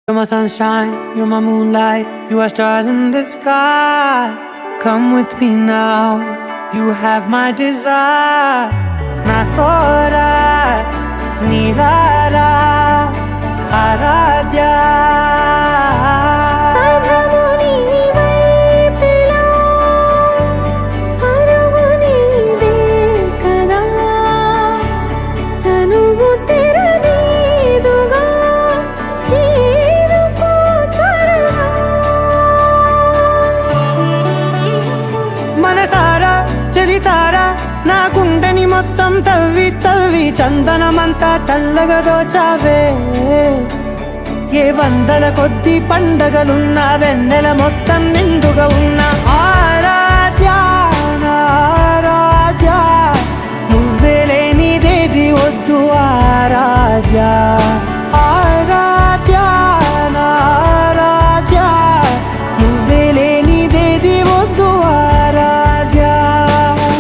You're my sunshine, you're my moonlight, you are stars in the sky. Come with me now, you have my desire. Na kora, nilara, aradya. మనసారా చలితారా నా గుండెని మొత్తం తవ్వి తవ్వి చందనమంతా చల్లగా దోచావే. ఏ వందల కొద్ది పండగలున్నా వెన్నెల మొత్తం నిండుగా ఉన్న ఆరాధ్య నా ఆరాధ్య, నువ్వే లేనిదేది వద్దు ఆరాధ్య. ఆరాధ్య నా ఆరాధ్య, నువ్వే లేనిదేది వద్దు ఆరాధ్య.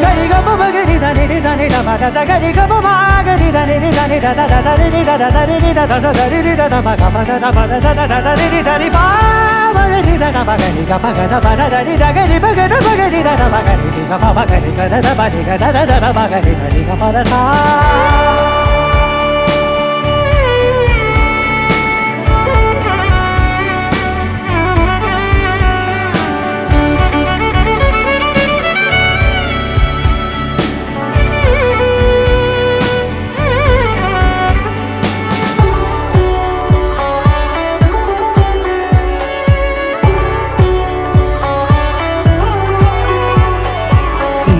గరిగ బగరి దని దని డబద గరి గబ మాగరి దని దని దద దరి దద దరి దద దరి దద మగ బద బద దద దరి దరి బాగరి దద బగరి గ బగద బద దరి దగరి బగద బగరి దద బగరి గ బగరి గద బడి గద దద బగరి దరి గ బద సా.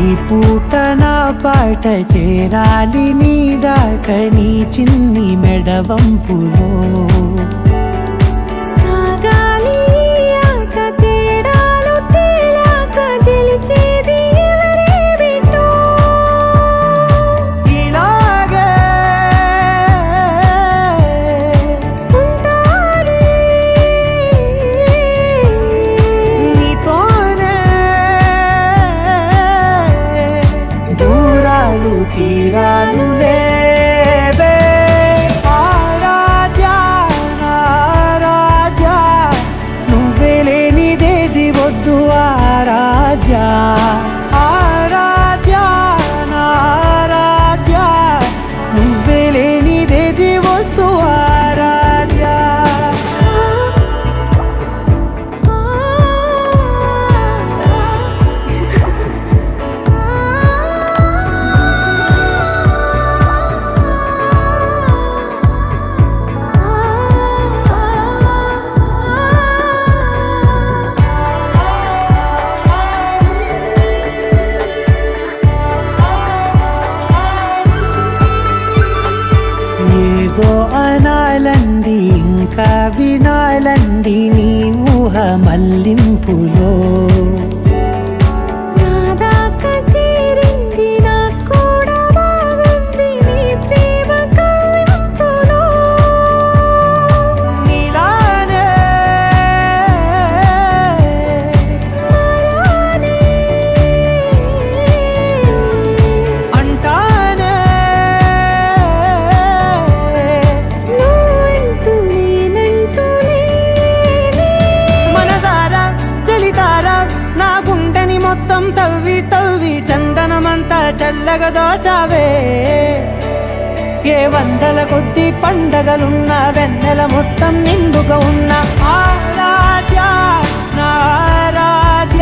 ఈ పూట నా పాట చేరాలి నీ దాకా నీ చిన్ని మెడవంపులో. సాగాలి ఆట తేడాలు తేలాక గెలిచేది ఎవరే బిడ్డో. ఇలాగే ఉంటాలి నీతోనే దూరాలు తీరాలు లేవే. ఆరాధ్య నా ఆరాధ్య, నువ్వే లేనిదేది వద్దు ఆరాధ్య. ఆరాధ్య నా ఆరాధ్య, నువ్వే లేనిదేది వద్దు ఆరాధ్య. ఏదో అనాలండి ఇంకా వినాలండి నీ ఊహ మల్లింపులో. నా దాకా చేరింది నాకు కూడా బాగుంది నీ ప్రేమ కవ్వింపులో. నీలానే మరానే అంటానే నువ్వంటూ నేనంటూ లేనే. మనసారా చలితారా నా గుండెని మొత్తం తవ్వి తవ్వి చందనమంతా చల్లగా దోచావే. ఏ వందల కొద్ది పండగలున్న వెన్నెల మొత్తం నిండుగా ఉన్న ఆరాధ్య నా ఆరాధ్య,